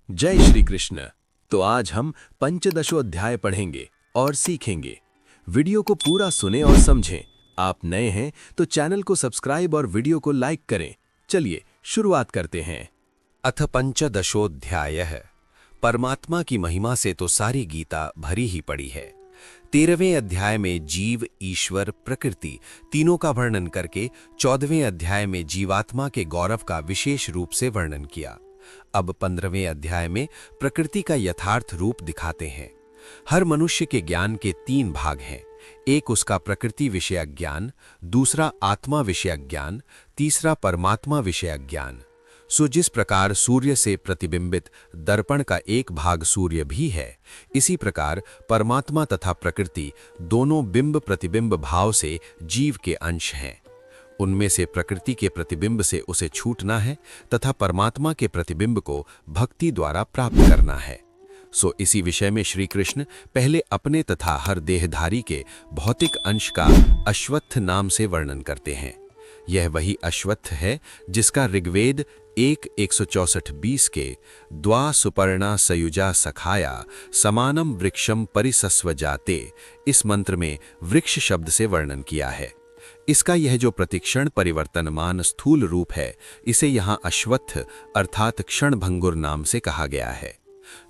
जय श्री कृष्ण। तो आज हम पंचदशो अध्याय पढ़ेंगे और सीखेंगे। वीडियो को पूरा सुने और समझें। आप नए हैं तो चैनल को सब्सक्राइब और वीडियो को लाइक करें। चलिए शुरुआत करते हैं। अथ पंचदशोऽध्यायः। परमात्मा की महिमा से तो सारी गीता भरी ही पड़ी है। 13वें अध्याय में जीव, ईश्वर, प्रकृति तीनों का वर्णन करके 14वें अध्याय में जीवात्मा के गौरव का विशेष रूप से वर्णन किया। अब 15वें अध्याय में प्रकृति का यथार्थ रूप दिखाते हैं। हर मनुष्य के ज्ञान के 3 भाग हैं। एक उसका प्रकृति विषयक ज्ञान, दूसरा आत्मा विषयक ज्ञान, तीसरा परमात्मा विषयक ज्ञान। सो जिस प्रकार सूर्य से प्रतिबिंबित दर्पण का एक भाग सूर्य भी है, इसी प्रकार परमात्मा तथा प्रकृति दोनों बिंब प्रतिबिंब भाव से जीव के अंश हैं। उनमें से प्रकृति के प्रतिबिंब से उसे छूटना है तथा परमात्मा के प्रतिबिंब को भक्ति द्वारा प्राप्त करना है। सो इसी विषय में श्री कृष्ण पहले अपने तथा हर देहधारी के भौतिक अंश का अश्वत्थ नाम से वर्णन करते हैं। यह वही अश्वत्थ है जिसका ऋग्वेद 1:164 के द्वा सुपर्णा सयुजा सखाया समानम वृक्षम परिसस्व जाते इस मंत्र में वृक्ष शब्द से वर्णन किया है। इसका यह जो प्रतिक्षण परिवर्तनमान स्थूल रूप है, इसे यहाँ अश्वत्थ अर्थात क्षणभंगुर नाम से कहा गया है।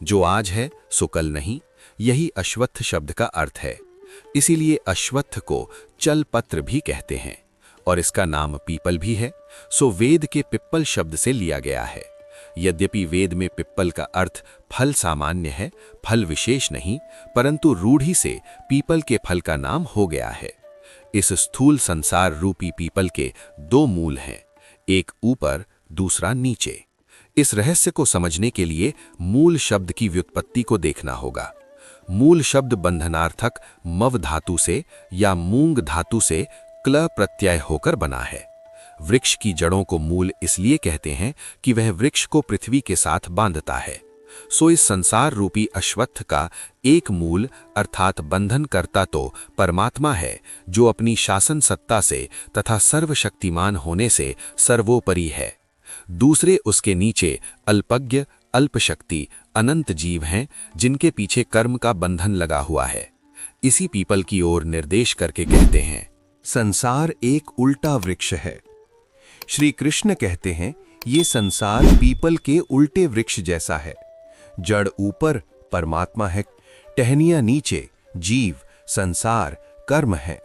जो आज है सो कल नहीं, यही अश्वत्थ शब्द का अर्थ है। इसीलिए अश्वत्थ को चल पत्र भी कहते हैं और इसका नाम पीपल भी है। सो वेद के पिप्पल शब्द से लिया गया है। यद्यपि वेद में पिप्पल का अर्थ फल सामान्य है, फल विशेष नहीं, परंतु रूढ़ी से पीपल के फल का नाम हो गया है। इस स्थूल संसार रूपी पीपल के 2 मूल हैं, एक ऊपर दूसरा नीचे। इस रहस्य को समझने के लिए मूल शब्द की व्युत्पत्ति को देखना होगा। मूल शब्द बंधनार्थक मव धातु से या मूंग धातु से क्ल प्रत्यय होकर बना है। वृक्ष की जड़ों को मूल इसलिए कहते हैं कि वह वृक्ष को पृथ्वी के साथ बांधता है। सो इस संसार रूपी अश्वत्थ का एक मूल अर्थात बंधन करता तो परमात्मा है, जो अपनी शासन सत्ता से तथा सर्वशक्तिमान होने से सर्वोपरि है। दूसरे उसके नीचे अल्पज्ञ, अल्पशक्ति, अनंत जीव हैं, जिनके पीछे कर्म का बंधन लगा हुआ है। इसी पीपल की ओर निर्देश करके कहते हैं, संसार एक उल्टा वृक्ष है। श्री कृष्ण कहते हैं, ये संसार पीपल के उल्टे वृक्ष जैसा है। जड़ ऊपर परमात्मा है, टहनियां नीचे जीव, संसार, कर्म है।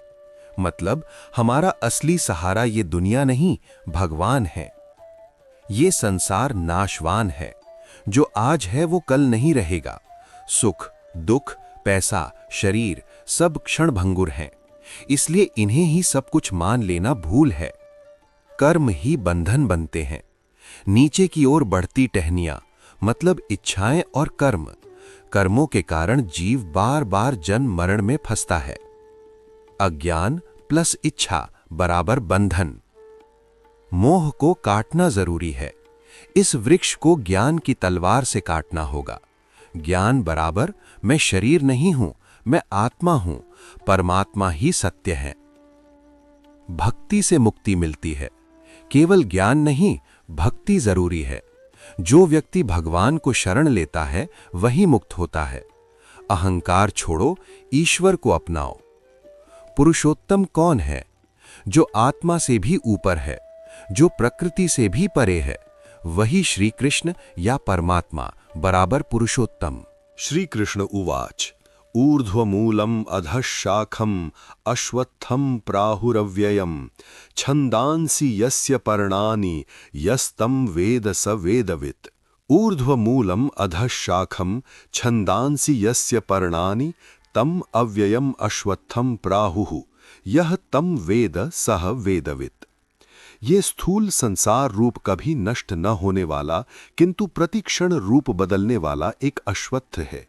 मतलब हमारा असली सहारा ये दुनिया नहीं, भगवान है। ये संसार नाशवान है। जो आज है वो कल नहीं रहेगा। सुख, दुख, पैसा, शरीर सब क्षणभंगुर हैं। इसलिए इन्हें ही सब कुछ मान लेना भूल है। कर्म ही बंधन बनते हैं। नीचे की ओर बढ़ती टहनियां मतलब इच्छाएं और कर्म, कर्मों के कारण जीव बार बार जन्म मरण में फंसता है। अज्ञान प्लस इच्छा बराबर बंधन। मोह को काटना जरूरी है। इस वृक्ष को ज्ञान की तलवार से काटना होगा। ज्ञान बराबर मैं शरीर नहीं हूं, मैं आत्मा हूं, परमात्मा ही सत्य है। भक्ति से मुक्ति मिलती है। केवल ज्ञान नहीं, भक्ति जरूरी है। जो व्यक्ति भगवान को शरण लेता है वही मुक्त होता है। अहंकार छोड़ो, ईश्वर को अपनाओ। पुरुषोत्तम कौन है? जो आत्मा से भी ऊपर है, जो प्रकृति से भी परे है, वही श्री कृष्ण या परमात्मा बराबर पुरुषोत्तम। श्री कृष्ण उवाच ऊर्ध्वमूलम् अधः शाखम् अश्वत्थं प्राहुरव्ययम् छन्दांसि यस्य पर्णानि यस्तं वेद स वेदवित्। ऊर्ध्वमूलम् अधः शाखम् छन्दांसि यस्य पर्णानि तम अव्ययम् अश्वत्थं प्राहुः यह तम वेद सह वेदवित्। ये स्थूल संसार रूप कभी नष्ट न होने वाला किंतु प्रतिक्षण रूप बदलने वाला एक अश्वत्थ है।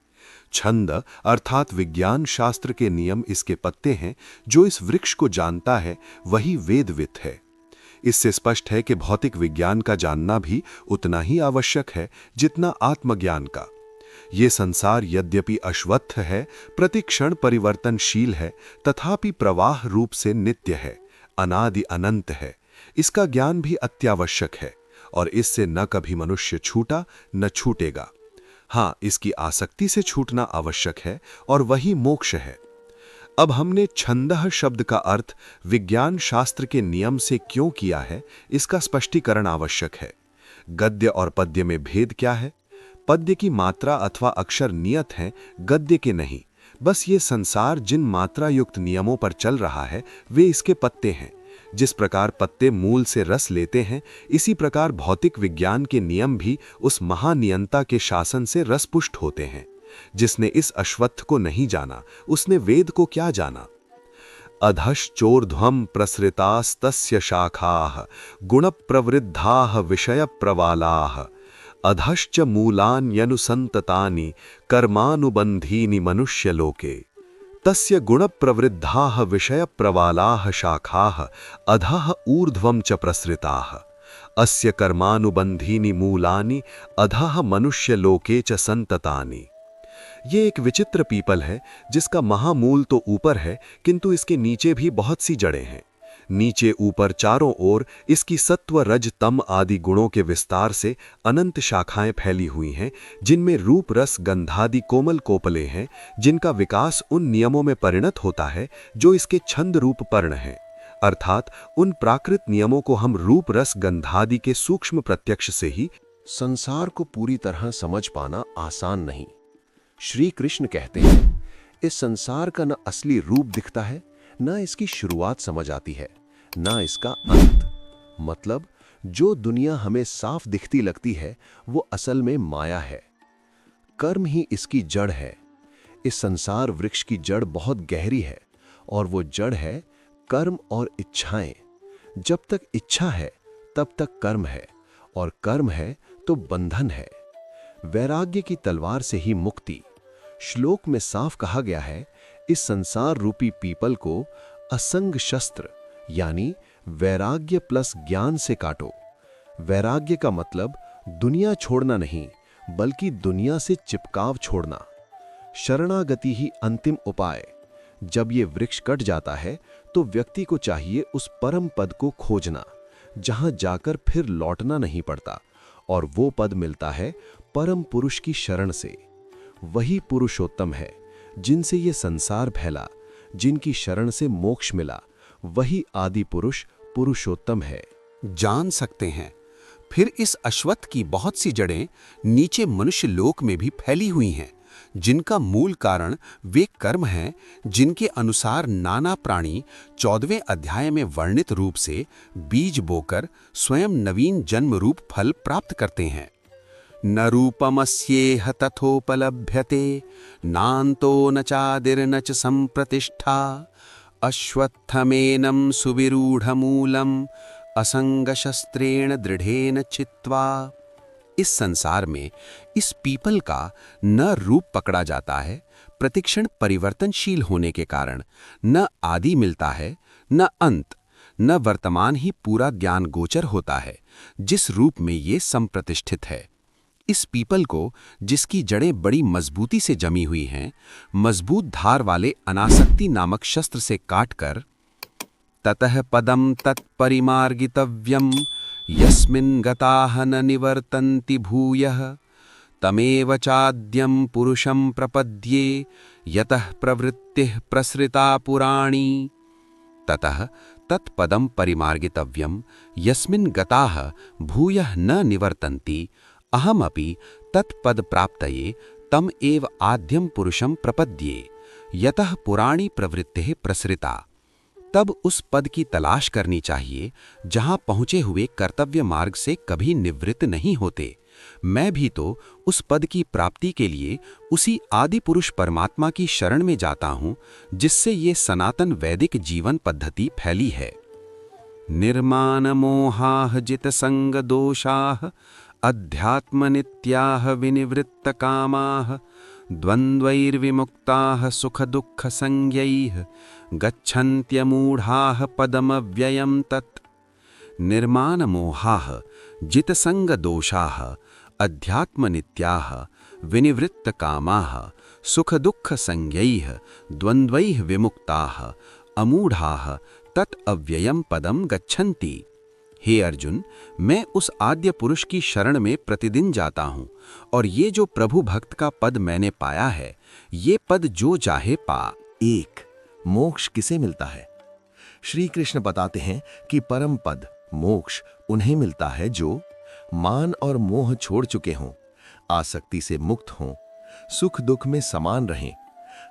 छंद अर्थात विज्ञान शास्त्र के नियम इसके पत्ते हैं। जो इस वृक्ष को जानता है वही वेदवित् है। इससे स्पष्ट है कि भौतिक विज्ञान का जानना भी उतना ही आवश्यक है जितना आत्मज्ञान का। ये संसार यद्यपि अश्वत्थ है, प्रतिक्षण परिवर्तनशील है, तथापि प्रवाह रूप से नित्य है, अनादि अनंत है। इसका ज्ञान भी अत्यावश्यक है और इससे न कभी मनुष्य छूटा न छूटेगा। हाँ, इसकी आसक्ति से छूटना आवश्यक है और वही मोक्ष है। अब हमने छंदः शब्द का अर्थ विज्ञान शास्त्र के नियम से क्यों किया है, इसका स्पष्टीकरण आवश्यक है। गद्य और पद्य में भेद क्या है? पद्य की मात्रा अथवा अक्षर नियत हैं, गद्य के नहीं। बस ये संसार जिन मात्रा युक्त नियमों पर चल रहा है वे इसके पत्ते हैं। जिस प्रकार पत्ते मूल से रस लेते हैं, इसी प्रकार भौतिक विज्ञान के नियम भी उस महानियंता के शासन से रसपुष्ट होते हैं। जिसने इस अश्वत्थ को नहीं जाना, उसने वेद को क्या जाना? अधश्चोर्ध्वं प्रसृतास्तस्य शाखाः गुणप्रवृद्धाः विषयप्रवालाः अधश्च मूलान्यनुसन्ततानि कर्मानुबन्धीनि मनुष्यलोके तस्य गुणप्रवृद्धाः विषयप्रवालाः शाखाः अधः ऊर्ध्वं च प्रसृताः अस्य कर्मानुबन्धीनि मूलानि अधः मनुष्यलोके च सन्ततानि। ये एक विचित्र पीपल है जिसका महामूल तो ऊपर है, किंतु इसके नीचे भी बहुत सी जड़ें हैं। नीचे ऊपर चारों ओर इसकी सत्व रज तम आदि गुणों के विस्तार से अनंत शाखाएं फैली हुई हैं, जिनमें रूप रस गंधादि कोमल कोपले हैं, जिनका विकास उन नियमों में परिणत होता है जो इसके छंद रूप पर्ण हैं। अर्थात उन प्राकृत नियमों को हम रूप रस गंधादि के सूक्ष्म प्रत्यक्ष से ही संसार को पूरी तरह समझ पाना आसान नहीं। श्री कृष्ण कहते हैं, इस संसार का न असली रूप दिखता है, न इसकी शुरुआत समझ आती है, न इसका अंत। मतलब जो दुनिया हमें साफ दिखती लगती है वो असल में माया है। कर्म ही इसकी जड़ है। इस संसार वृक्ष की जड़ बहुत गहरी है और वो जड़ है कर्म और इच्छाएं। जब तक इच्छा है तब तक कर्म है, और कर्म है तो बंधन है। वैराग्य की तलवार से ही मुक्ति। श्लोक में साफ कहा गया है, इस संसार रूपी पीपल को असंग शस्त्र यानी वैराग्य प्लस ज्ञान से काटो। वैराग्य का मतलब दुनिया छोड़ना नहीं, बल्कि दुनिया से चिपकाव छोड़ना। शरणागति ही अंतिम उपाय। जब ये वृक्ष कट जाता है तो व्यक्ति को चाहिए उस परम पद को खोजना, जहां जाकर फिर लौटना नहीं पड़ता, और वो पद मिलता है परम पुरुष की शरण से। वही पुरुषोत्तम है जिनसे ये संसार फैला, जिनकी शरण से मोक्ष मिला। वही आदि पुरुष पुरुषोत्तम है। जान सकते हैं फिर इस अश्वत्थ की बहुत सी जड़ें नीचे मनुष्य लोक में भी फैली हुई हैं, जिनका मूल कारण वे कर्म हैं जिनके अनुसार नाना प्राणी 14वें अध्याय में वर्णित रूप से बीज बोकर स्वयं नवीन जन्म रूप फल प्राप्त करते हैं। न रूपमस्येह तथोपलभ्यते नान्तो न चादिर्न च संप्रतिष्ठा अश्वत्थमेनं सुविरूढ़मूलम् असंगशस्त्रेण दृढ़ेन चित्वा। इस संसार में इस पीपल का न रूप पकड़ा जाता है, प्रतिक्षण परिवर्तनशील होने के कारण न आदि मिलता है न अंत, न वर्तमान ही पूरा ज्ञान गोचर होता है जिस रूप में ये संप्रतिष्ठित है। इस पीपल को, जिसकी जड़ें बड़ी मजबूती से जमी हुई हैं, मजबूत धार वाले अनासक्ति नामक शस्त्र से काटकर ततः पदम तत्परिमार्गितव्यम यस्मिन् गताः न निवर्तन्ति भूयः तमेव चाद्यं पुरुषं प्रपद्ये यतः प्रवृत्तिः प्रसृता पुराणी। ततः तत्पदं परिमार्गितव्यं यस्मिन् गताः भूयः न निवर्तन्ति अहमपि तत्पद प्राप्तये तम एव आद्यं पुरुषं प्रपद्ये यतः पुराणी प्रवृत्तिः प्रसृता। तब उस पद की तलाश करनी चाहिए जहां पहुंचे हुए कर्तव्य मार्ग से कभी निवृत्त नहीं होते। मैं भी तो उस पद की प्राप्ति के लिए उसी आदि पुरुष परमात्मा की शरण में जाता हूं, जिससे ये सनातन वैदिक जीवन पद्धति फैली है। निर्माण मोहाः जित संग दोषाः अध्यात्मनित्याः विनिवृत्त कामाः द्वन्द्वैर्विमुक्ताः सुख दुःख संज्ञैः गच्छन्त्यमूढ़ाः पदमव्ययं तत्। निर्माण मोहाः जित संग दोषाः अध्यात्मनित्याः विनिवृत्त कामाः सुख दुःख संज्ञैः द्वन्द्वैः विमुक्ताः अमूढ़ाः तत् अव्ययं पदम गच्छन्ति। हे अर्जुन, मैं उस आद्य पुरुष की शरण में प्रतिदिन जाता हूँ और ये जो प्रभु भक्त का पद मैंने पाया है, ये पद जो चाहे पा। एक, मोक्ष किसे मिलता है? श्री कृष्ण बताते हैं कि परम पद मोक्ष उन्हें मिलता है जो मान और मोह छोड़ चुके हों, आसक्ति से मुक्त हों, सुख दुख में समान रहें,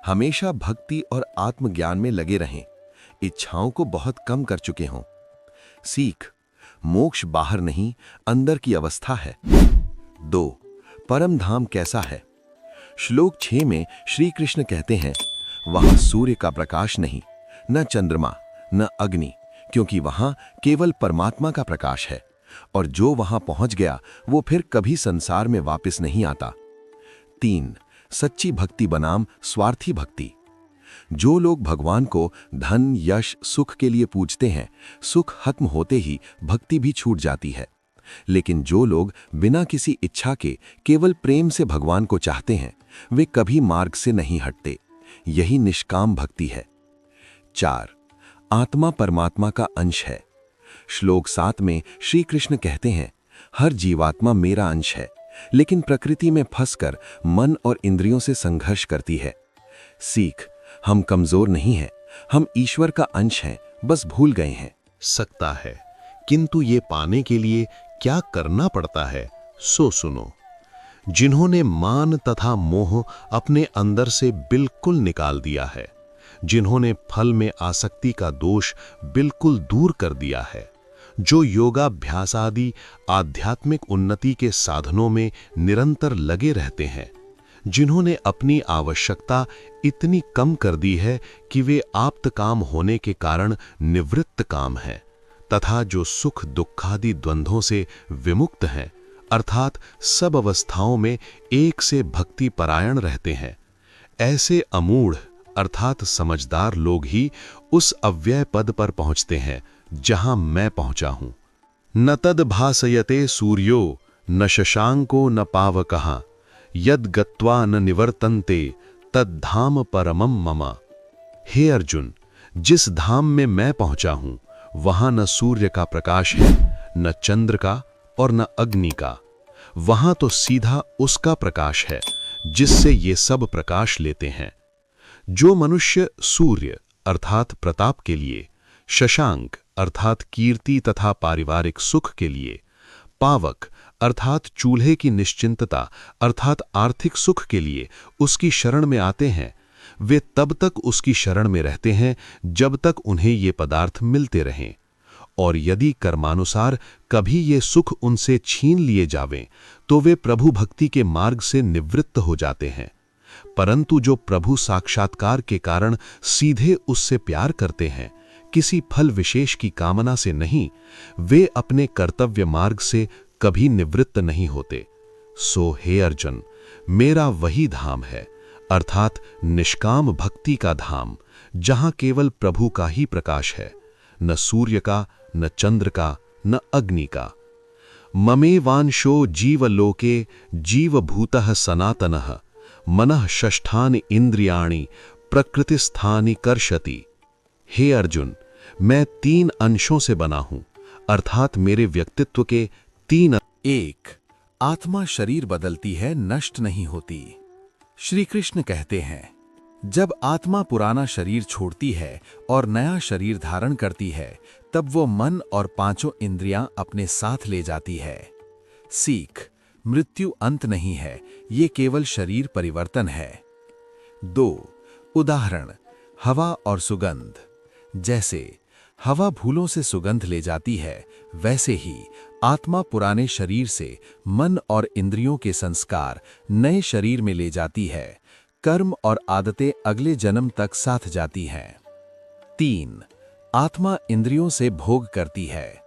हमेशा भक्ति और आत्मज्ञान में लगे रहें, इच्छाओं को बहुत कम कर चुके हों। सीख, मोक्ष बाहर नहीं, अंदर की अवस्था है। 2, परम धाम कैसा है? श्लोक 6 में श्री कृष्ण कहते हैं, वहां सूर्य का प्रकाश नहीं, न चंद्रमा, न अग्नि, क्योंकि वहां केवल परमात्मा का प्रकाश है, और जो वहां पहुंच गया वो फिर कभी संसार में वापस नहीं आता। 3, सच्ची भक्ति बनाम स्वार्थी भक्ति। जो लोग भगवान को धन, यश, सुख के लिए पूजते हैं, सुख खत्म होते ही भक्ति भी छूट जाती है। लेकिन जो लोग बिना किसी इच्छा के केवल प्रेम से भगवान को चाहते हैं, वे कभी मार्ग से नहीं हटते। यही निष्काम भक्ति है। 4, आत्मा परमात्मा का अंश है। श्लोक 7 में श्री कृष्ण कहते हैं, हर जीवात्मा मेरा अंश है, लेकिन प्रकृति में फंसकर मन और इंद्रियों से संघर्ष करती है। सीख, हम कमजोर नहीं हैं, हम ईश्वर का अंश हैं, बस भूल गए हैं। सकता है, किंतु ये पाने के लिए क्या करना पड़ता है, सो सुनो। जिन्होंने मान तथा मोह अपने अंदर से बिल्कुल निकाल दिया है, जिन्होंने फल में आसक्ति का दोष बिल्कुल दूर कर दिया है, जो योगाभ्यास आदि आध्यात्मिक उन्नति के साधनों में निरंतर लगे रहते हैं, जिन्होंने अपनी आवश्यकता इतनी कम कर दी है कि वे आप्त काम होने के कारण निवृत्त काम हैं, तथा जो सुख दुखादि द्वंद्वों से विमुक्त हैं, अर्थात सब अवस्थाओं में एक से भक्ति परायण रहते हैं, ऐसे अमूढ़ अर्थात समझदार लोग ही उस अव्यय पद पर पहुंचते हैं जहां मैं पहुंचा हूं। न तद भासयते सूर्यो न शशांको न पावकः यद गत्वा न निवर्तन्ते तद्धाम परमम मम। हे अर्जुन, जिस धाम में मैं पहुंचा हूं वहां न सूर्य का प्रकाश है, न चंद्र का और न अग्नि का। वहां तो सीधा उसका प्रकाश है जिससे ये सब प्रकाश लेते हैं। जो मनुष्य सूर्य अर्थात प्रताप के लिए, शशांक अर्थात कीर्ति तथा पारिवारिक सुख के लिए, पावक अर्थात चूल्हे की निश्चिंतता अर्थात आर्थिक सुख के लिए उसकी शरण में आते हैं, वे तब तक उसकी शरण में रहते हैं जब तक उन्हें ये पदार्थ मिलते रहें। और यदि कर्मानुसार कभी ये सुख उनसे छीन लिए जावें तो वे प्रभु भक्ति के मार्ग से निवृत्त हो जाते हैं। परंतु जो प्रभु साक्षात्कार के कारण सीधे उससे प्यार करते हैं, किसी फल विशेष की कामना से नहीं, वे अपने कर्तव्य मार्ग से कभी निवृत्त नहीं होते। सो हे अर्जुन, मेरा वही धाम है अर्थात निष्काम भक्ति का धाम, जहां केवल प्रभु का ही प्रकाश है, न सूर्य का, न चंद्र का, न अग्नि का। ममेवांशो जीवलोके जीवभूतः सनातनः मनः षष्ठानि इंद्रियाणि प्रकृतिस्थानि कर्षति। हे अर्जुन, मैं 3 अंशों से बना हूं अर्थात मेरे व्यक्तित्व के 3। 1, आत्मा शरीर बदलती है, नष्ट नहीं होती। श्री कृष्ण कहते हैं, जब आत्मा पुराना शरीर छोड़ती है और नया शरीर धारण करती है, तब वो मन और 5 इंद्रियां अपने साथ ले जाती है। सीख, मृत्यु अंत नहीं है, ये केवल शरीर परिवर्तन है। 2, उदाहरण, हवा और सुगंध। जैसे हवा फूलों से सुगंध ले जाती है, वैसे ही आत्मा पुराने शरीर से मन और इंद्रियों के संस्कार नए शरीर में ले जाती है। कर्म और आदतें अगले जन्म तक साथ जाती हैं। 3, आत्मा इंद्रियों से भोग करती है।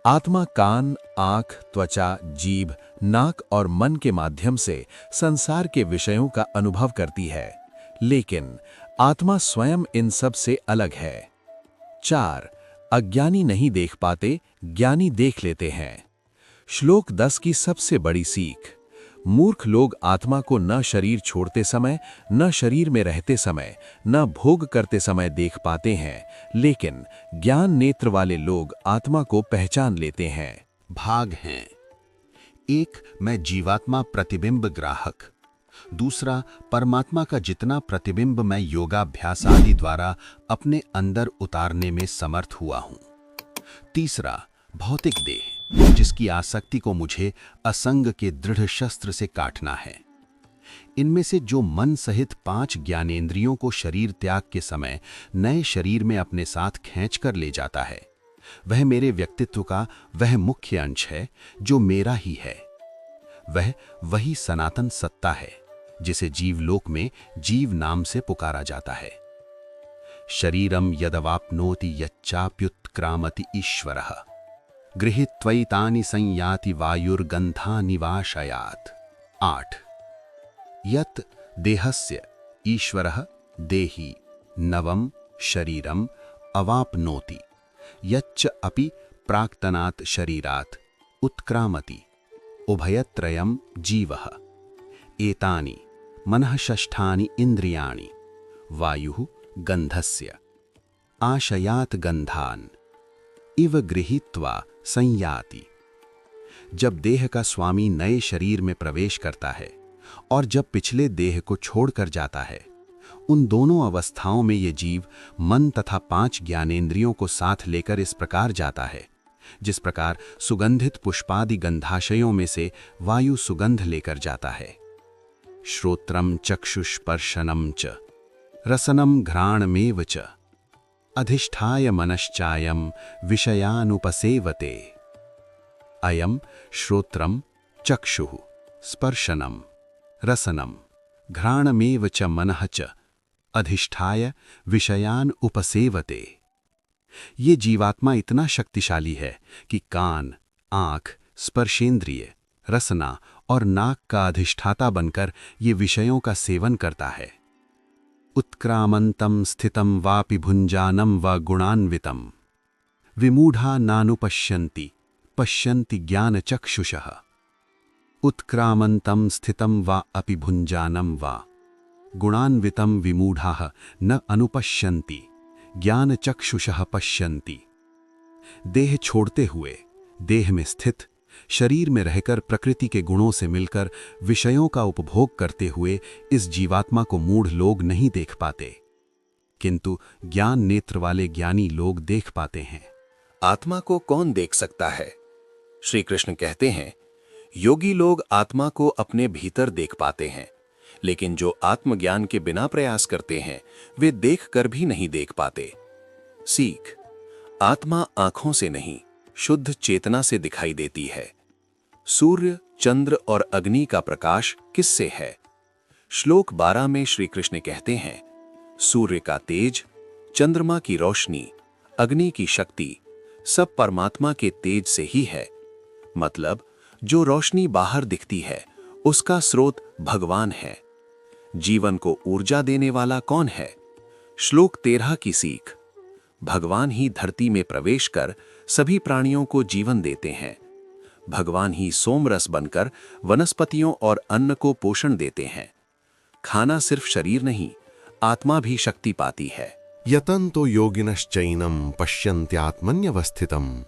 आत्मा कान, आंख, त्वचा, जीभ, नाक और मन के माध्यम से संसार के विषयों का अनुभव करती है, लेकिन आत्मा स्वयं इन सब से अलग है। 4, अज्ञानी नहीं देख पाते, ज्ञानी देख लेते हैं। श्लोक 10 की सबसे बड़ी सीख, मूर्ख लोग आत्मा को न शरीर छोड़ते समय, न शरीर में रहते समय, न भोग करते समय देख पाते हैं, लेकिन ज्ञान नेत्र वाले लोग आत्मा को पहचान लेते हैं। भाग हैं। एक, मैं जीवात्मा प्रतिबिंब ग्राहक। दूसरा, परमात्मा का जितना प्रतिबिंब मैं योगाभ्यास आदि द्वारा अपने अंदर उतारने में समर्थ हुआ हूं। तीसरा, भौतिक देह, जिसकी आसक्ति को मुझे असंग के दृढ़ शस्त्र से काटना है। इनमें से जो मन सहित 5 ज्ञानेंद्रियों को शरीर त्याग के समय नए शरीर में अपने साथ खींच कर ले जाता है, वह मेरे व्यक्तित्व का वह मुख्य अंश है जो मेरा ही है। वह वही सनातन सत्ता है जिसे जीवलोक में जीव नाम से पुकारा जाता है। शरीरम यदवाप्नोति यच्चाप्युत्क्रामति ईश्वरः गृहीत्वैतानि संयाति वायुर्गन्धानिवाशयात्। 8, यत् देहस्य ईश्वरः देहि नवम शरीरम अवाप्नोति यच्च अपि प्राक्तनात् शरीरात् उत्क्रामति उभयत्रयम् जीवः। एतानि मनः षष्ठानि इन्द्रियाणि वायुः गन्धस्य आशयात् गन्धान् इव गृहीत्वा संयाति। जब देह का स्वामी नए शरीर में प्रवेश करता है और जब पिछले देह को छोड़कर जाता है, उन दोनों अवस्थाओं में ये जीव मन तथा 5 ज्ञानेंद्रियों को साथ लेकर इस प्रकार जाता है जिस प्रकार सुगंधित पुष्पादि गंधाशयों में से वायु सुगंध लेकर जाता है। श्रोत्रम चक्षुष्पर्शनम च रसनम घ्राणमेव च अधिष्ठाय मनश्चायम विषयानुपसेवते। अयम श्रोत्रम चक्षुः स्पर्शनम रसनम घ्राणमेव च मनः च अधिष्ठाय विषयान उपसेवते। ये जीवात्मा इतना शक्तिशाली है कि कान, आँख, स्पर्शेंद्रिय, रसना और नाक का अधिष्ठाता बनकर ये विषयों का सेवन करता है। उत्क्रामन्तं स्थितं वापि भुञ्जानं वा गुणान्वितं विमूढ़ा नानुपश्यन्ति पश्यन्ति ज्ञानचक्षुषः। उत्क्रामन्तं स्थितं वा अपि भुञ्जानं वा गुणान्वितं विमूढ़ाः न अनुपश्यन्ति ज्ञानचक्षुषः पश्यन्ति। देह छोड़ते हुए देह में स्थित, शरीर में रहकर प्रकृति के गुणों से मिलकर विषयों का उपभोग करते हुए इस जीवात्मा को मूढ़ लोग नहीं देख पाते, किंतु ज्ञान नेत्र वाले ज्ञानी लोग देख पाते हैं। आत्मा को कौन देख सकता है? श्री कृष्ण कहते हैं, योगी लोग आत्मा को अपने भीतर देख पाते हैं, लेकिन जो आत्मज्ञान के बिना प्रयास करते हैं वे देख कर भी नहीं देख पाते। सीख, आत्मा आंखों से नहीं, शुद्ध चेतना से दिखाई देती है। सूर्य, चंद्र और अग्नि का प्रकाश किससे है? श्लोक 12 में श्री कृष्ण कहते हैं, सूर्य का तेज, चंद्रमा की रोशनी, अग्नि की शक्ति सब परमात्मा के तेज से ही है। मतलब जो रोशनी बाहर दिखती है उसका स्रोत भगवान है। जीवन को ऊर्जा देने वाला कौन है? श्लोक 13 की सीख, भगवान ही धरती में प्रवेश कर सभी प्राणियों को जीवन देते हैं। भगवान ही सोमरस बनकर वनस्पतियों और अन्न को पोषण देते हैं। खाना सिर्फ शरीर नहीं, आत्मा भी शक्ति पाती है। यतन्तो योगिनश्चैनं पश्यन्त्यात्मन्यवस्थितं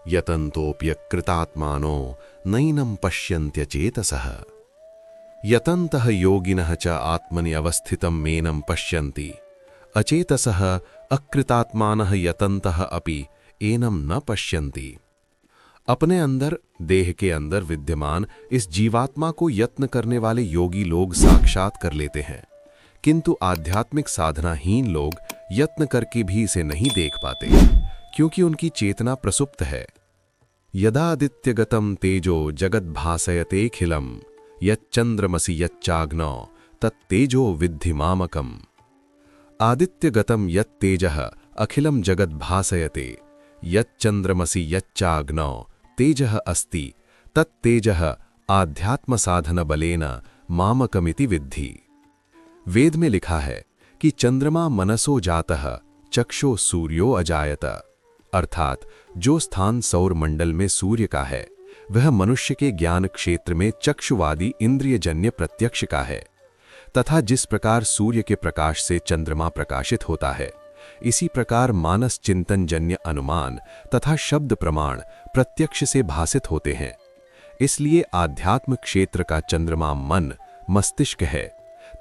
यतन्तोऽप्यकृतात्मानो नैनं पश्यन्त्यचेतसः। यतन्तः योगिनः च आत्मनि अवस्थितं मेनं पश्यन्ति अचेतसः अकृतात्मानः यतन्तः अपि एनं न पश्यन्ति। अपने अंदर, देह के अंदर विद्यमान इस जीवात्मा को यत्न करने वाले योगी लोग साक्षात कर लेते हैं, किंतु आध्यात्मिक साधनाहीन लोग यत्न करके भी इसे नहीं देख पाते, क्योंकि उनकी चेतना प्रसुप्त है। यदादित्यगतं तेजो जगद्भासयतेऽखिलं यच्चंद्रमसि यच्चाग्नौ तत्तेजो विद्धि मामकम्। आदित्यगतं यत्तेजः अखिलं जगद्भासयते यच्चंद्रमसि यच्चाग्नौ तेजः अस्ति तत्तेजः आध्यात्म साधन बलेन मामकमिति विद्धि। वेद में लिखा है कि चंद्रमा मनसो जातः चक्षो सूर्यो अजायत, अर्थात जो स्थान सौर मंडल में सूर्य का है वह मनुष्य के ज्ञान क्षेत्र में चक्षुवादी इंद्रियजन्य प्रत्यक्ष का है, तथा जिस प्रकार सूर्य के प्रकाश से चंद्रमा प्रकाशित होता है, इसी प्रकार मानस चिंतनजन्य अनुमान तथा शब्द प्रमाण प्रत्यक्ष से भासित होते हैं। इसलिए आध्यात्म क्षेत्र का चंद्रमा मन, मस्तिष्क है,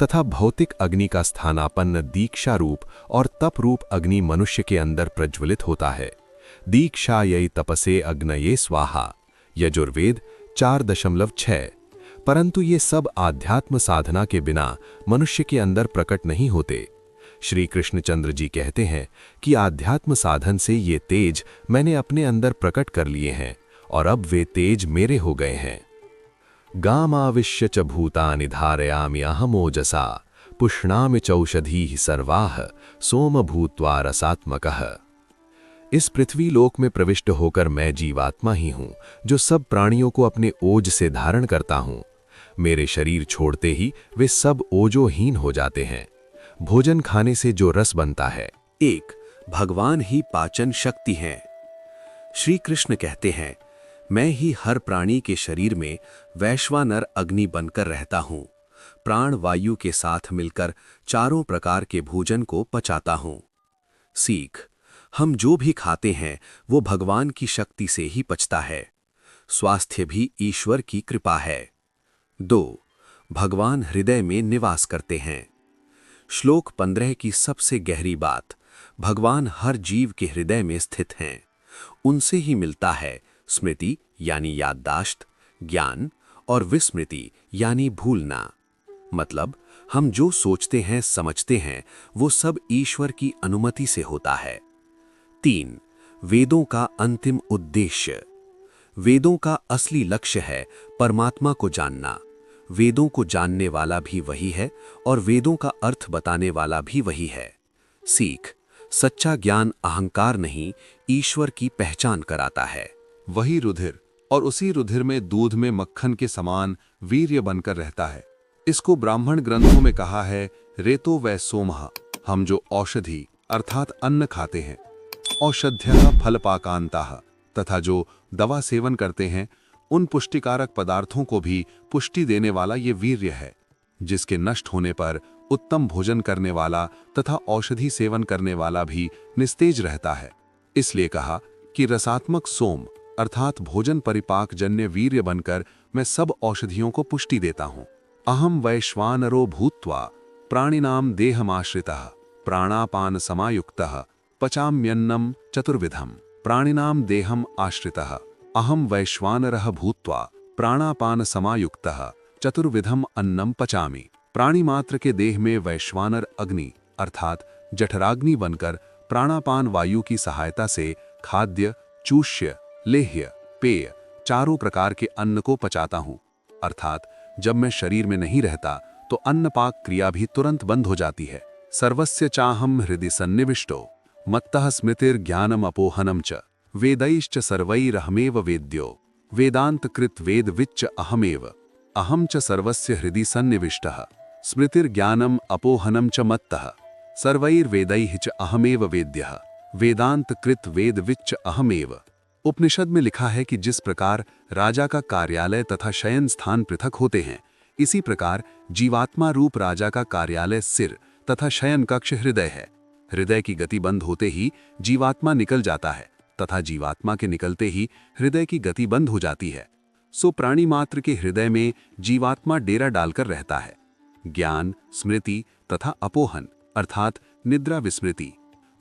तथा भौतिक अग्नि का स्थानापन्न दीक्षा रूप और तप रूप अग्नि मनुष्य के अंदर प्रज्वलित होता है। दीक्षा यही तपसे अग्नये स्वाहा, यजुर्वेद 4.6। परंतु ये सब आध्यात्म साधना के बिना मनुष्य के अंदर प्रकट नहीं होते। श्री कृष्णचंद्र जी कहते हैं कि आध्यात्म साधन से ये तेज मैंने अपने अंदर प्रकट कर लिए हैं और अब वे तेज मेरे हो गए हैं। गामाविश्य च भूतानि धारयामि अहमोजसा पुष्णामि चौषधीः सर्वाः सोम भूत्वा रसात्मकः। इस पृथ्वी लोक में प्रविष्ट होकर मैं जीवात्मा ही हूँ जो सब प्राणियों को अपने ओज से धारण करता हूँ। मेरे शरीर छोड़ते ही वे सब ओजोहीन हो जाते हैं। भोजन खाने से जो रस बनता है, एक भगवान ही पाचन शक्ति हैं। श्री कृष्ण कहते हैं, मैं ही हर प्राणी के शरीर में वैश्वानर अग्नि बनकर रहता हूँ। प्राण वायु के साथ मिलकर चारों प्रकार के भोजन को पचाता हूँ। सीख, हम जो भी खाते हैं वो भगवान की शक्ति से ही पचता है। स्वास्थ्य भी ईश्वर की कृपा है। 2. भगवान हृदय में निवास करते हैं। श्लोक 15 की सबसे गहरी बात, भगवान हर जीव के हृदय में स्थित हैं। उनसे ही मिलता है स्मृति यानी याददाश्त, ज्ञान, और विस्मृति यानी भूलना। मतलब हम जो सोचते हैं, समझते हैं, वो सब ईश्वर की अनुमति से होता है। 3. वेदों का अंतिम उद्देश्य। वेदों का असली लक्ष्य है परमात्मा को जानना। वेदों को जानने वाला भी वही है और वेदों का अर्थ बताने वाला भी वही है। सीख, सच्चा ज्ञान अहंकार नहीं, ईश्वर की पहचान कराता है। वही रुधिर और उसी रुधिर में दूध में मक्खन के समान वीर्य बनकर रहता है। इसको ब्राह्मण ग्रंथों में कहा है रेतो वै सोमः। हम जो औषधि अर्थात अन्न खाते हैं, औषध्यः फलपाकांताः, तथा जो दवा सेवन करते हैं, उन पुष्टिकारक पदार्थों को भी पुष्टि देने वाला ये वीर्य है, जिसके नष्ट होने पर उत्तम भोजन करने वाला तथा औषधि सेवन करने वाला भी निस्तेज रहता है। इसलिए कहा कि रसात्मक सोम अर्थात भोजन परिपाक जन्य वीर्य बनकर मैं सब औषधियों को पुष्टि देता हूँ। अहम वैश्वानरो भूत्वा प्राणिनाम देहमाश्रितः प्राणापान समायुक्तः पचाम्यन्नम चतुर्विधम। प्राणिनाम देहम आश्रितः अहम वैश्वानरः भूत्वा प्राणापान समायुक्तः चतुर्विधम अन्नम पचामि। प्राणी मात्र के देह में वैश्वानर अग्नि अर्थात जठराग्नि बनकर प्राणापान वायु की सहायता से खाद्य, चूष्य, लेह्य, पेय चारों प्रकार के अन्न को पचाता हूँ। अर्थात जब मैं शरीर में नहीं रहता तो अन्नपाक क्रिया भी तुरंत बंद हो जाती है। सर्वस्य चाहम हृदि सन्निविष्टो मत्तः स्मृतिर्ज्ञानम अपोहनम च वेदैश्च सर्वैरहमेव वेद्यो वेदांत कृत वेद विच्च अहमेव। अहम च सर्वस्य हृदि सन्निविष्टः स्मृतिर्ज्ञानम अपोहनम च मत्तः सर्वैर्वेदैः च अहमेव वेद्यः वेदांत कृत वेद विच्च अहमेव। उपनिषद में लिखा है कि जिस प्रकार राजा का कार्यालय तथा शयन स्थान पृथक होते हैं, इसी प्रकार जीवात्मा रूप राजा का कार्यालय सिर तथा शयन कक्ष हृदय है। हृदय की गति बंद होते ही जीवात्मा निकल जाता है तथा जीवात्मा के निकलते ही हृदय की गति बंद हो जाती है। सो प्राणी मात्र के हृदय में जीवात्मा डेरा डालकर रहता है। ज्ञान, स्मृति तथा अपोहन अर्थात निद्रा विस्मृति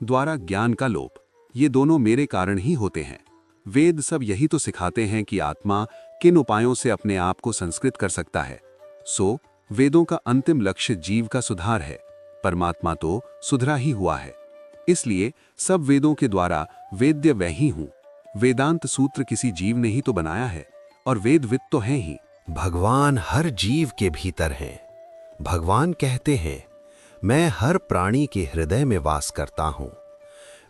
द्वारा ज्ञान का लोप, ये दोनों मेरे कारण ही होते हैं। वेद सब यही तो सिखाते हैं कि आत्मा किन उपायों से अपने आप को संस्कृत कर सकता है। सो वेदों का अंतिम लक्ष्य जीव का सुधार है। परमात्मा तो सुधरा ही हुआ है, इसलिए सब वेदों के द्वारा वेद्य वह ही हूं। वेदांत सूत्र किसी जीव ने ही तो बनाया है और वेदविद तो हैं ही। भगवान हर जीव के भीतर हैं। भगवान कहते हैं, मैं हर प्राणी के हृदय में वास करता हूँ।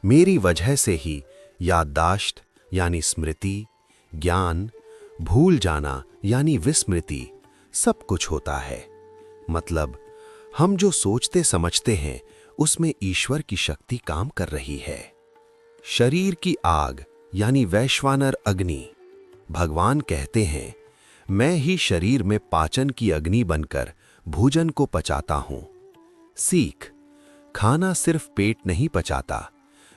मेरी वजह से ही याददाश्त यानी स्मृति, ज्ञान, भूल जाना यानी विस्मृति सब कुछ होता है। मतलब हम जो सोचते समझते हैं उसमें ईश्वर की शक्ति काम कर रही है। शरीर की आग यानी वैश्वानर अग्नि, भगवान कहते हैं, मैं ही शरीर में पाचन की अग्नि बनकर भोजन को पचाता हूं। सीख, खाना सिर्फ पेट नहीं पचाता,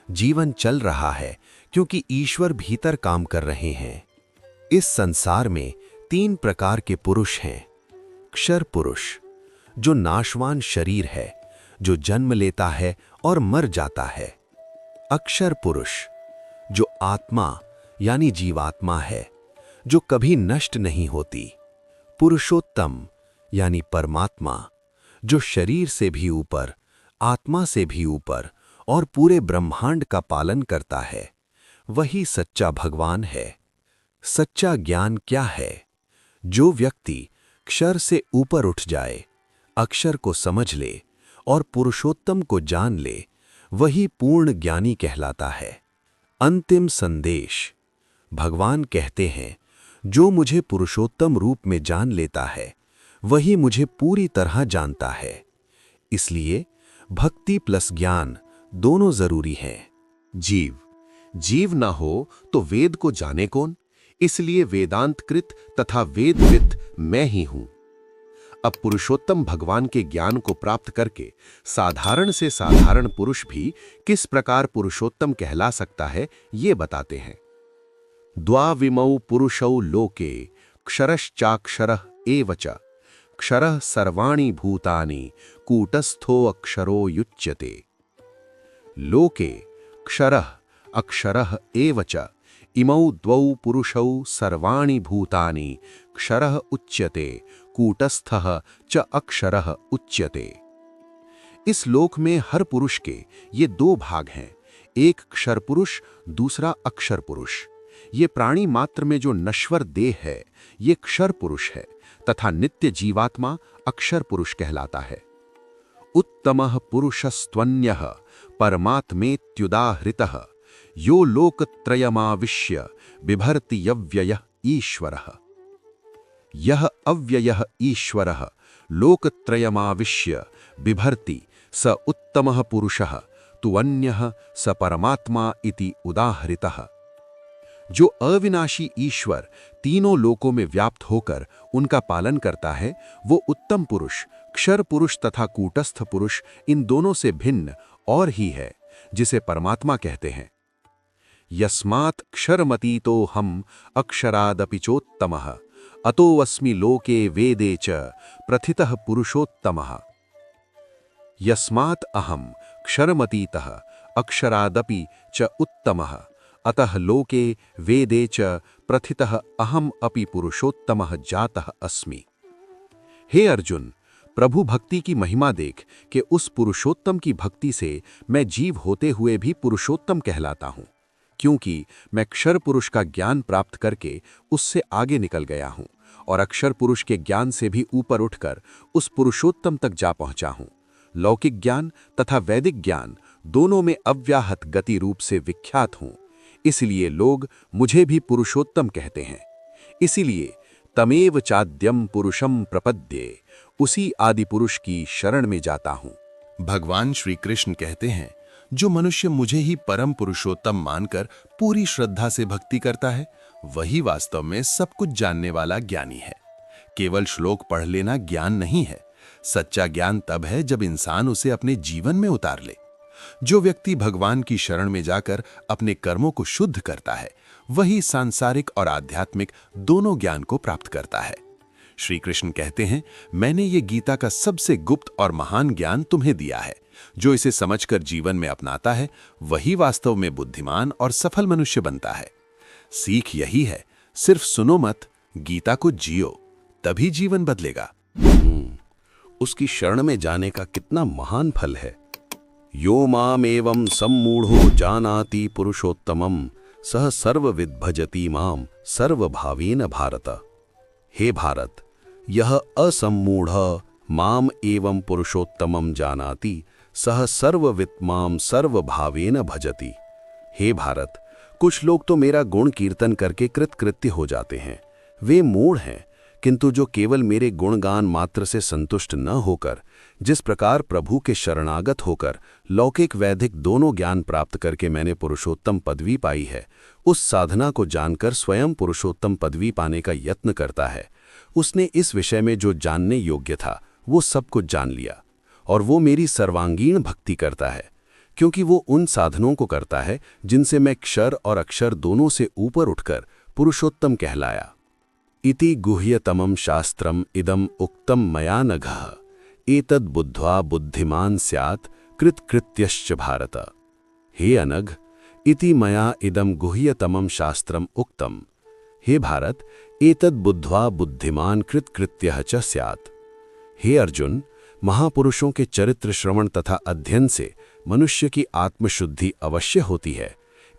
जीवन चल रहा है क्योंकि ईश्वर भीतर काम कर रहे हैं। इस संसार में 3 प्रकार के पुरुष हैं। क्षर पुरुष, जो नाशवान शरीर है, जो जन्म लेता है और मर जाता है। अक्षर पुरुष, जो आत्मा यानी जीवात्मा है, जो कभी नष्ट नहीं होती। पुरुषोत्तम यानी परमात्मा, जो शरीर से भी ऊपर, आत्मा से भी ऊपर और पूरे ब्रह्मांड का पालन करता है। वही सच्चा भगवान है। सच्चा ज्ञान क्या है? जो व्यक्ति क्षर से ऊपर उठ जाए, अक्षर को समझ ले और पुरुषोत्तम को जान ले, वही पूर्ण ज्ञानी कहलाता है। अंतिम संदेश, भगवान कहते हैं, जो मुझे पुरुषोत्तम रूप में जान लेता है, वही मुझे पूरी तरह जानता है। इसलिए भक्ति प्लस ज्ञान दोनों जरूरी हैं। जीव ना हो तो वेद को जाने कौन? इसलिए वेदांतकृत तथा वेदविद मैं ही हूं। अब पुरुषोत्तम भगवान के ज्ञान को प्राप्त करके साधारण से साधारण पुरुष भी किस प्रकार पुरुषोत्तम कहला सकता है, ये बताते हैं। द्वाविमौ पुरुषौ लोके क्षरश्चाक्षरः एव च क्षरः सर्वाणि भूतानि कूटस्थो अक्षरो युच्यते। लोके क्षरः अक्षरः एव च इमौ द्वौ पुरुषौ सर्वाणि भूतानि क्षरः उच्यते कूटस्थः च अक्षरः उच्यते। इस लोक में हर पुरुष के ये 2 भाग हैं, एक क्षर पुरुष, दूसरा अक्षर पुरुष। ये प्राणी मात्र में जो नश्वर देह है, ये क्षर पुरुष है तथा नित्य जीवात्मा अक्षर पुरुष कहलाता है। उत्तमः पुरुषस्त्वन्यः परमात्मेत्युदाहृतः यो लोकत्रयमाविश्य बिभर्ति यव्ययः ईश्वरः। यह अव्ययः ईश्वरः लोकत्रयमाविश्य बिभर्ति स उत्तमः पुरुषः तु अन्यः स परमात्मा इति उदाहृतः। जो अविनाशी ईश्वर तीनों लोकों में व्याप्त होकर उनका पालन करता है, वो उत्तम पुरुष, क्षर पुरुष तथा कूटस्थ पुरुष इन दोनों से भिन्न और ही है, जिसे परमात्मा कहते हैं। यस्मात् क्षरमतीतो हम अक्षरादपि चोत्तमः अतोऽस्मि लोके वेदे च प्रथितः पुरुषोत्तमः। यस्मात् अहम क्षरमतीतः अक्षरादपि च उत्तमः अतः लोके वेदे च प्रथितः अहम अपि पुरुषोत्तमः जातः अस्मि। हे अर्जुन, प्रभु भक्ति की महिमा देख कि उस पुरुषोत्तम की भक्ति से मैं जीव होते हुए भी पुरुषोत्तम कहलाता हूँ, क्योंकि मैं क्षर पुरुष का ज्ञान प्राप्त करके उससे आगे निकल गया हूँ और अक्षर पुरुष के ज्ञान से भी ऊपर उठकर उस पुरुषोत्तम तक जा पहुँचा हूँ। लौकिक ज्ञान तथा वैदिक ज्ञान दोनों में अव्याहत गति रूप से विख्यात हूँ, इसलिए लोग मुझे भी पुरुषोत्तम कहते हैं। इसीलिए तमेव चाद्यम पुरुषम प्रपद्ये, उसी आदि पुरुष की शरण में जाता हूँ। भगवान श्री कृष्ण कहते हैं, जो मनुष्य मुझे ही परम पुरुषोत्तम मानकर पूरी श्रद्धा से भक्ति करता है, वही वास्तव में सब कुछ जानने वाला ज्ञानी है। केवल श्लोक पढ़ लेना ज्ञान नहीं है। सच्चा ज्ञान तब है जब इंसान उसे अपने जीवन में उतार ले। जो व्यक्ति भगवान की शरण में जाकर अपने कर्मों को शुद्ध करता है, वही सांसारिक और आध्यात्मिक दोनों ज्ञान को प्राप्त करता है। श्री कृष्ण कहते हैं, मैंने ये गीता का सबसे गुप्त और महान ज्ञान तुम्हें दिया है। जो इसे समझकर जीवन में अपनाता है, वही वास्तव में बुद्धिमान और सफल मनुष्य बनता है। सीख यही है, सिर्फ सुनो मत, गीता को जियो, तभी जीवन बदलेगा। उसकी शरण में जाने का कितना महान फल है। यो माम एवं सम्मूढ़ो जानाति पुरुषोत्तमम सह सर्वविद भजति माम सर्वभावेन भारत। हे भारत, यह असम्मूढ़ माम एवं पुरुषोत्तमम जानाति सह सर्वविद माम सर्वभावेन भजति। हे भारत, कुछ लोग तो मेरा गुण कीर्तन करके कृतकृत्य हो जाते हैं। वे मूढ़ हैं किंतु जो केवल मेरे गुणगान मात्र से संतुष्ट न होकर जिस प्रकार प्रभु के शरणागत होकर लौकिक वैदिक दोनों ज्ञान प्राप्त करके मैंने पुरुषोत्तम पदवी पाई है, उस साधना को जानकर स्वयं पुरुषोत्तम पदवी पाने का यत्न करता है, उसने इस विषय में जो जानने योग्य था वो सब कुछ जान लिया और वो मेरी सर्वांगीण भक्ति करता है, क्योंकि वो उन साधनों को करता है जिनसे मैं क्षर और अक्षर दोनों से ऊपर उठकर पुरुषोत्तम कहलाया। इति गुह्यतमं शास्त्रम इदम उक्तम मया नघः एतद् बुद्ध्वा बुद्धिमान स्यात् कृतकृत्यश्च भारत। हे अनघ, इति मया इदम गुह्यतमं शास्त्रम उक्तम। हे भारत, एतद् बुद्ध्वा बुद्धिमान कृतकृत्यः च स्यात्। हे अर्जुन, महापुरुषों के चरित्र श्रवण तथा अध्ययन से मनुष्य की आत्मशुद्धि अवश्य होती है,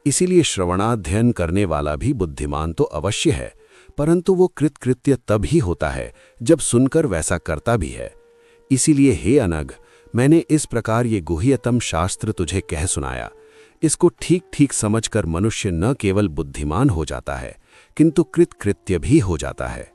इसीलिए श्रवणाध्ययन करने वाला भी बुद्धिमान तो अवश्य है, परंतु वो कृतकृत्य तब ही होता है जब सुनकर वैसा करता भी है। इसीलिए हे अनघ, मैंने इस प्रकार ये गुह्यतम शास्त्र तुझे कह सुनाया। इसको ठीक ठीक समझकर मनुष्य न केवल बुद्धिमान हो जाता है किंतु कृतकृत्य भी हो जाता है।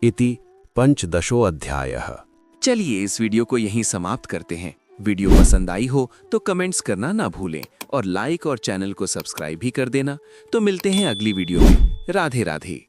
इति 15 अध्यायः। चलिए इस वीडियो को यहीं समाप्त करते हैं। वीडियो पसंद आई हो तो कमेंट्स करना ना भूलें और लाइक और चैनल को सब्सक्राइब भी कर देना। तो मिलते हैं अगली वीडियो में। राधे राधे।